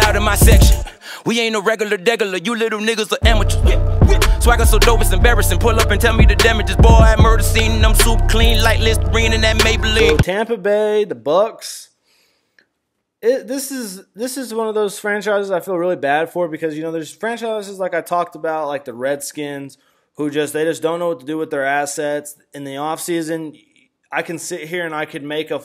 allowed in my section. We ain't no regular degular, you little niggas are amateurs. Swagger so dope it's embarrassing. Pull up and tell me the damages. Boy, I murder scene and I'm super clean like Listerine and that Maybelline. So Tampa Bay, the Bucs. This is one of those franchises I feel really bad for because, you know, there's franchises like I talked about, like the Redskins, who they just don't know what to do with their assets. In the offseason, I can sit here and I could make a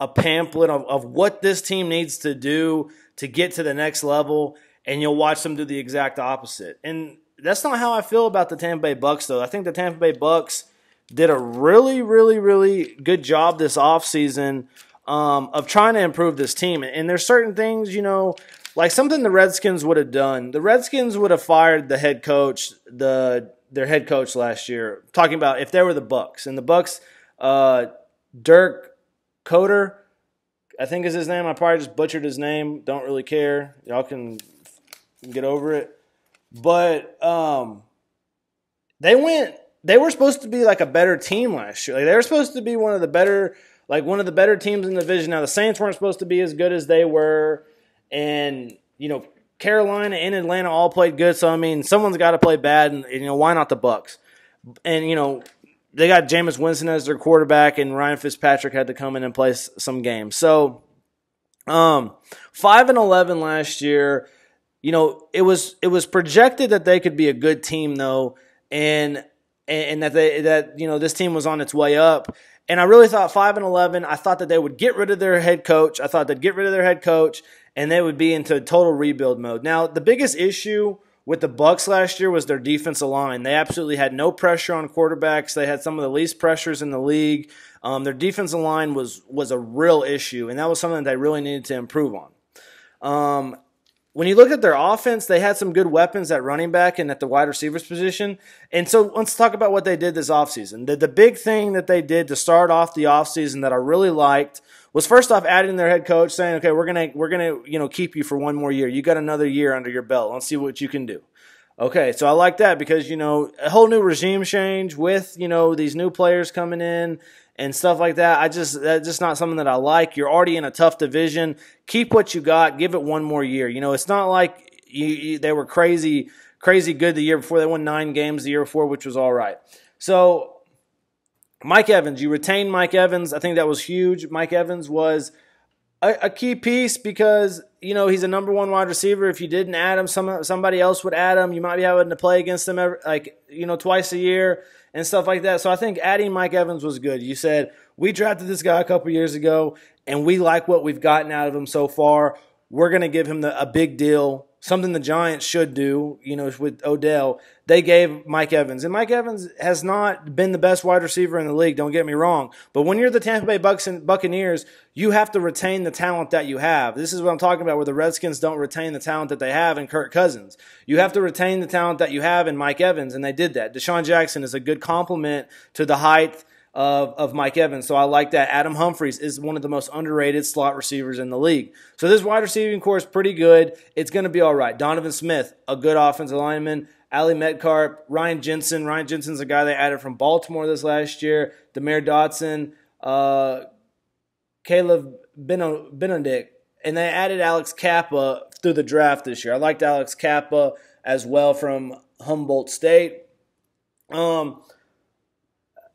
pamphlet of what this team needs to do to get to the next level, and you'll watch them do the exact opposite. And that's not how I feel about the Tampa Bay Bucs, though. I think the Tampa Bay Bucs did a really, really, really good job this offseason of trying to improve this team. And there's certain things, you know, like something the Redskins would have done. The Redskins would have fired the head coach, their head coach last year. Talking about if they were the Bucs. And the Bucs, Dirk Coder, I think is his name. I probably just butchered his name. Don't really care. Y'all can get over it. But they were supposed to be like a better team last year. Like they were supposed to be one of the better teams in the division. Now the Saints weren't supposed to be as good as they were, and you know Carolina and Atlanta all played good. So I mean, someone's got to play bad, and you know why not the Bucs? And you know they got Jameis Winston as their quarterback, and Ryan Fitzpatrick had to come in and play some games. So 5-11 last year. You know, it was projected that they could be a good team though, and that you know this team was on its way up. And I really thought 5-11. I thought that they would get rid of their head coach. I thought they'd get rid of their head coach, and they would be into total rebuild mode. Now, the biggest issue with the Bucs last year was their defensive line. They absolutely had no pressure on quarterbacks. They had some of the least pressures in the league. Their defensive line was a real issue, and that was something that they really needed to improve on. When you look at their offense, they had some good weapons at running back and at the wide receivers position. And so let's talk about what they did this offseason. The big thing that they did to start off the offseason that I really liked was first off adding their head coach, saying, okay, we're gonna you know keep you for one more year. You got another year under your belt. Let's see what you can do. Okay, so I like that because, you know, a whole new regime change with, you know, these new players coming in and stuff like that. That's just not something that I like. You're already in a tough division. Keep what you got. Give it one more year. You know, it's not like they were crazy good the year before. They won 9 games the year before, which was all right. So Mike Evans, you retained Mike Evans. I think that was huge. Mike Evans was a key piece because, you know, he's a number 1 wide receiver. If you didn't add him, somebody else would add him. You might be having to play against him twice a year and stuff like that. So I think adding Mike Evans was good. You said, we drafted this guy a couple years ago, and we like what we've gotten out of him so far. We're going to give him a big deal, something the Giants should do, you know, with Odell. They gave Mike Evans. And Mike Evans has not been the best wide receiver in the league, don't get me wrong. But when you're the Tampa Bay Buccaneers, you have to retain the talent that you have. This is what I'm talking about, where the Redskins don't retain the talent that they have in Kirk Cousins. You have to retain the talent that you have in Mike Evans, and they did that. Deshaun Jackson is a good complement to the height of Mike Evans, so I like that. Adam Humphries is one of the most underrated slot receivers in the league. So this wide receiving core is pretty good. It's going to be all right. Donovan Smith, a good offensive lineman. Ali Metcalf, Ryan Jensen. Ryan Jensen's a guy they added from Baltimore this last year. Demare Dotson, Caleb Benedict. And they added Alex Kappa through the draft this year. I liked Alex Kappa as well from Humboldt State.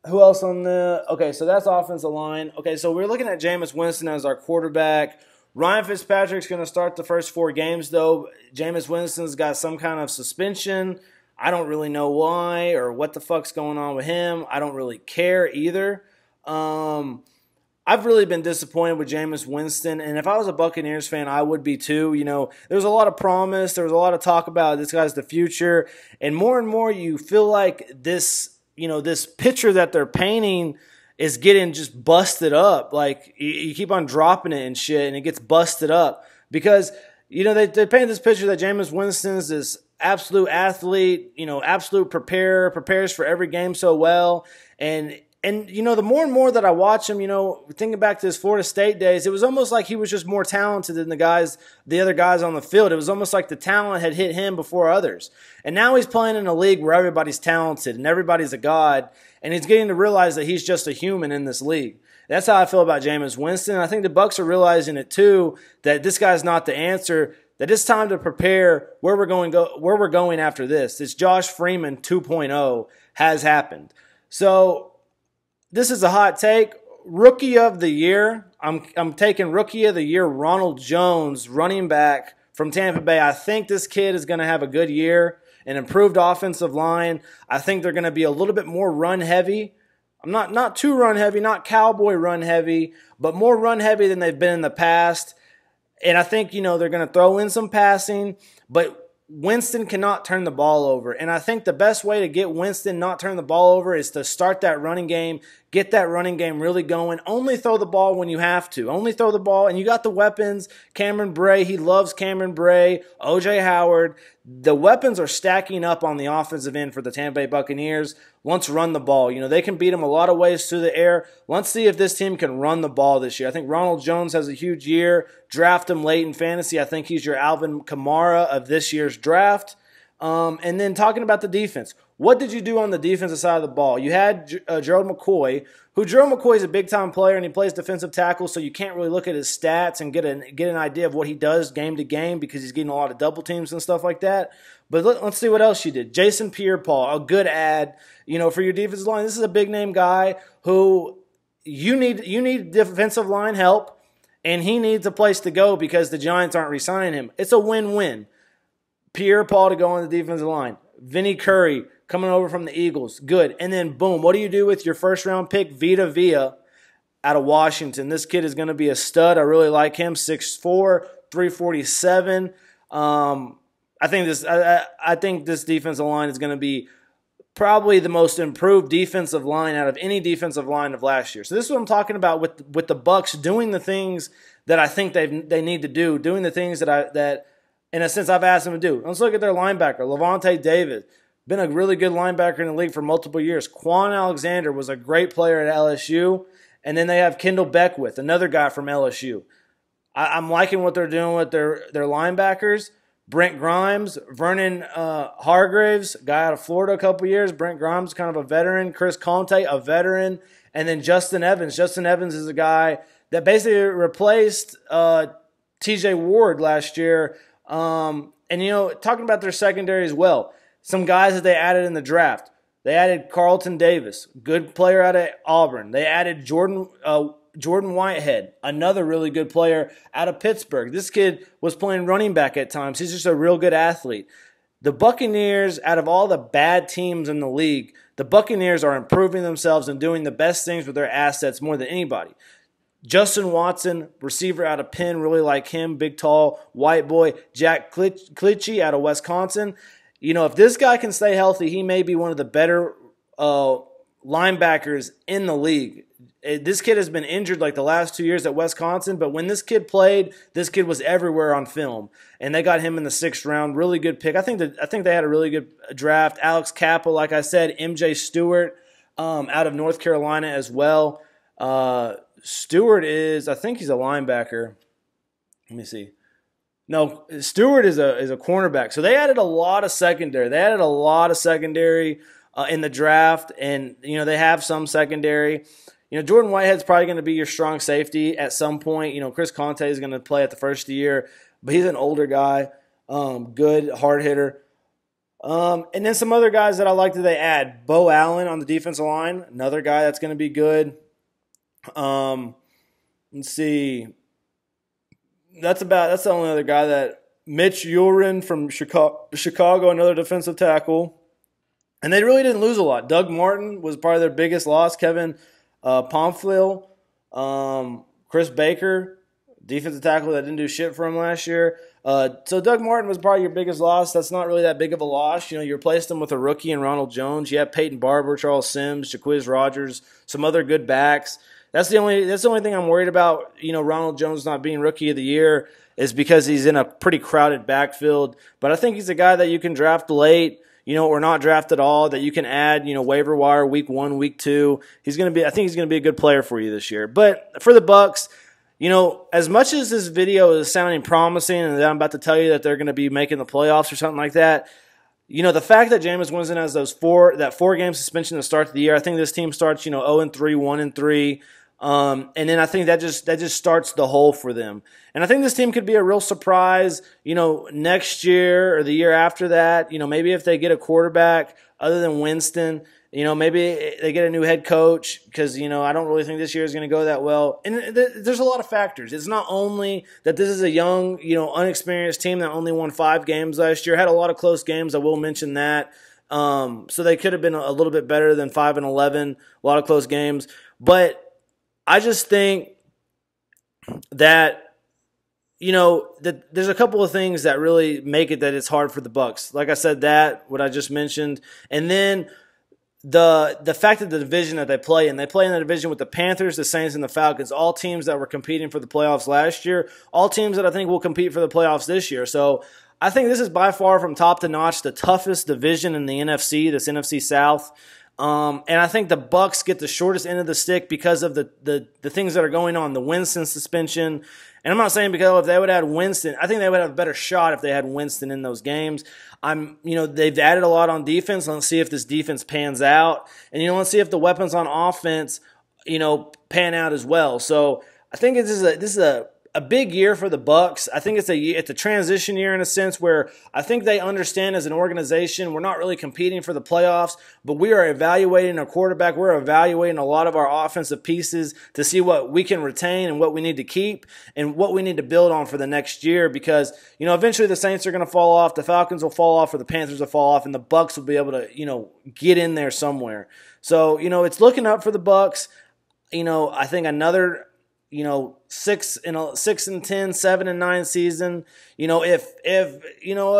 Who else on the – okay, so that's offensive line. Okay, so we're looking at Jameis Winston as our quarterback. Ryan Fitzpatrick's going to start the first 4 games, though. Jameis Winston's got some kind of suspension. I don't really know why or what the fuck's going on with him. I don't really care either. I've really been disappointed with Jameis Winston, and if I was a Buccaneers fan, I would be too. You know, there was a lot of promise. There was a lot of talk about this guy's the future, and more you feel like this – you know, this picture that they're painting is getting just busted up. Like, you keep on dropping it and shit, and it gets busted up. Because, you know, they paint this picture that Jameis Winston is this absolute athlete, you know, absolute preparer, prepares for every game so well. And you know, the more and more that I watch him, you know, thinking back to his Florida State days, it was almost like he was just more talented than the other guys on the field. It was almost like the talent had hit him before others. And now he's playing in a league where everybody's talented and everybody's a god, and he's getting to realize that he's just a human in this league. That's how I feel about Jameis Winston. I think the Bucs are realizing it too, that this guy's not the answer, that it's time to prepare where we're going after this. This Josh Freeman 2.0 has happened. So this is a hot take. Rookie of the year, I'm taking Rookie of the Year Ronald Jones, running back from Tampa Bay. I think this kid is going to have a good year, an improved offensive line. I think they're going to be a little bit more run heavy. I'm not too run heavy, not cowboy run heavy, but more run heavy than they've been in the past. And I think, they're going to throw in some passing, but Winston cannot turn the ball over. And I think the best way to get Winston not turn the ball over is to start that running game, get that running game really going. Only throw the ball when you have to. Only throw the ball, and you got the weapons. Cameron Bray, he loves Cameron Bray. O.J. Howard. The weapons are stacking up on the offensive end for the Tampa Bay Buccaneers. Let's run the ball. They can beat them a lot of ways through the air. Let's see if this team can run the ball this year. I think Ronald Jones has a huge year. Draft him late in fantasy. I think he's your Alvin Kamara of this year's draft. And then talking about the defense. What did you do on the defensive side of the ball? You had Gerald McCoy, who Gerald McCoy is a big-time player, and he plays defensive tackle, so you can't really look at his stats and get an idea of what he does game to game because he's getting a lot of double teams and stuff like that. But let's see what else you did. Jason Pierre-Paul, a good ad, for your defensive line. This is a big-name guy who you need defensive line help, and he needs a place to go because the Giants aren't re-signing him. It's a win-win. Pierre-Paul to go on the defensive line. Vinny Curry coming over from the Eagles. Good. And then, boom, what do you do with your first-round pick, Vita Vea, out of Washington? This kid is going to be a stud. I really like him, 6'4", 347. I think this defensive line is going to be probably the most improved defensive line out of any defensive line of last year. So this is what I'm talking about with the Bucs doing the things that I think they need to do, doing the things that in a sense I've asked them to do. Let's look at their linebacker, Levante David. Been a really good linebacker in the league for multiple years. Quan Alexander was a great player at LSU. And then they have Kendall Beckwith, another guy from LSU. I'm liking what they're doing with their linebackers. Brent Grimes, Vernon Hargraves, guy out of Florida a couple years. Brent Grimes, kind of a veteran. Chris Conte, a veteran. And then Justin Evans. Justin Evans is a guy that basically replaced TJ Ward last year. And, talking about their secondary as well. Some guys that they added in the draft. They added Carlton Davis, good player out of Auburn. They added Jordan Whitehead, another really good player out of Pittsburgh. This kid was playing running back at times. He's just a real good athlete. The Buccaneers, out of all the bad teams in the league, the Buccaneers are improving themselves and doing the best things with their assets more than anybody. Justin Watson, receiver out of Penn, really like him, big, tall, white boy. Jack Klitschy out of Wisconsin. If this guy can stay healthy, he may be one of the better linebackers in the league. This kid has been injured like the last 2 years at Wisconsin, but when this kid played, this kid was everywhere on film, and they got him in the 6th round. Really good pick. I think they had a really good draft. Alex Kappa, like I said, MJ Stewart out of North Carolina as well. Stewart I think he's a linebacker. Let me see. No, Stewart is a cornerback. So they added a lot of secondary. They added a lot of secondary in the draft, and they have some secondary. Jordan Whitehead's probably going to be your strong safety at some point. Chris Conte is going to play at the first year, but he's an older guy, good hard hitter. And then some other guys that I like that they add. Bo Allen on the defensive line, another guy that's going to be good. Let's see. That's the only other guy that Mitch Urin from Chicago, another defensive tackle. And they really didn't lose a lot. Doug Martin was probably their biggest loss. Kevin Pomfil, Chris Baker, defensive tackle that didn't do shit for him last year. So Doug Martin was probably your biggest loss. That's not really that big of a loss. You replaced him with a rookie in Ronald Jones. You have Peyton Barber, Charles Sims, Jaquiz Rogers, some other good backs. That's the only thing I'm worried about, Ronald Jones not being Rookie of the Year is because he's in a pretty crowded backfield. But I think he's a guy that you can draft late, or not draft at all, that you can add, waiver wire week 1, week 2. I think he's going to be a good player for you this year. But for the Bucs, as much as this video is sounding promising and I'm about to tell you that they're going to be making the playoffs or something like that, the fact that Jameis Winston has that 4-game suspension to start the year, I think this team starts, 0-3, 1-3. And then I think that just starts the hole for them. And I think this team could be a real surprise, next year or the year after that. Maybe if they get a quarterback other than Winston, maybe they get a new head coach because, I don't really think this year is going to go that well. And there's a lot of factors. It's not only that this is a young, unexperienced team that only won 5 games last year, had a lot of close games. I will mention that. So they could have been a little bit better than 5-11, a lot of close games. But I just think that, that there's a couple of things that really make it that it's hard for the Bucs. Like I said, what I just mentioned. And then the fact of the division that they play in the division with the Panthers, the Saints, and the Falcons, all teams that were competing for the playoffs last year, all teams that I think will compete for the playoffs this year. So I think this is by far from top to notch the toughest division in the NFC, this NFC South. And I think the Bucs get the shortest end of the stick because of the things that are going on, the Winston suspension. And I'm not saying because if they would have had Winston, I think they would have a better shot if they had Winston in those games. They've added a lot on defense. Let's see if this defense pans out. And, let's see if the weapons on offense, pan out as well. So I think this is a big year for the Bucs. I think it's a transition year in a sense where I think they understand as an organization we're not really competing for the playoffs, but we are evaluating a quarterback. We're evaluating a lot of our offensive pieces to see what we can retain and what we need to keep and what we need to build on for the next year because, eventually the Saints are going to fall off, the Falcons will fall off, or the Panthers will fall off, and the Bucs will be able to, get in there somewhere. So, it's looking up for the Bucs. I think another 6-10, 7-9 season. If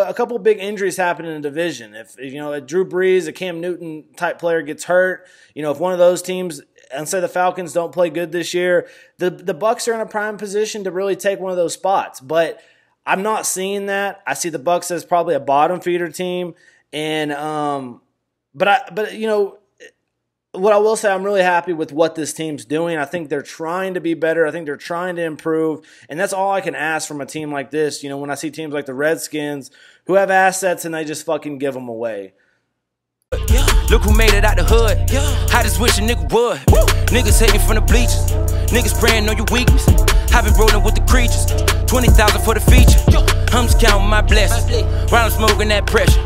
a couple big injuries happen in the division, if a Drew Brees, a Cam Newton type player gets hurt, if one of those teams, and say the Falcons don't play good this year, the Bucs are in a prime position to really take one of those spots. But I'm not seeing that. I see the Bucs as probably a bottom feeder team, and what I will say, I'm really happy with what this team's doing. I think they're trying to be better. I think they're trying to improve. And that's all I can ask from a team like this. When I see teams like the Redskins who have assets and they just fucking give them away. Look who made it out the hood. I just wish a nigga would. Niggas hating from the bleachers. Niggas praying on your weakness. I've been rolling with the creatures. 20,000 for the feature. I'm just counting my blessings. While I'm smoking that pressure.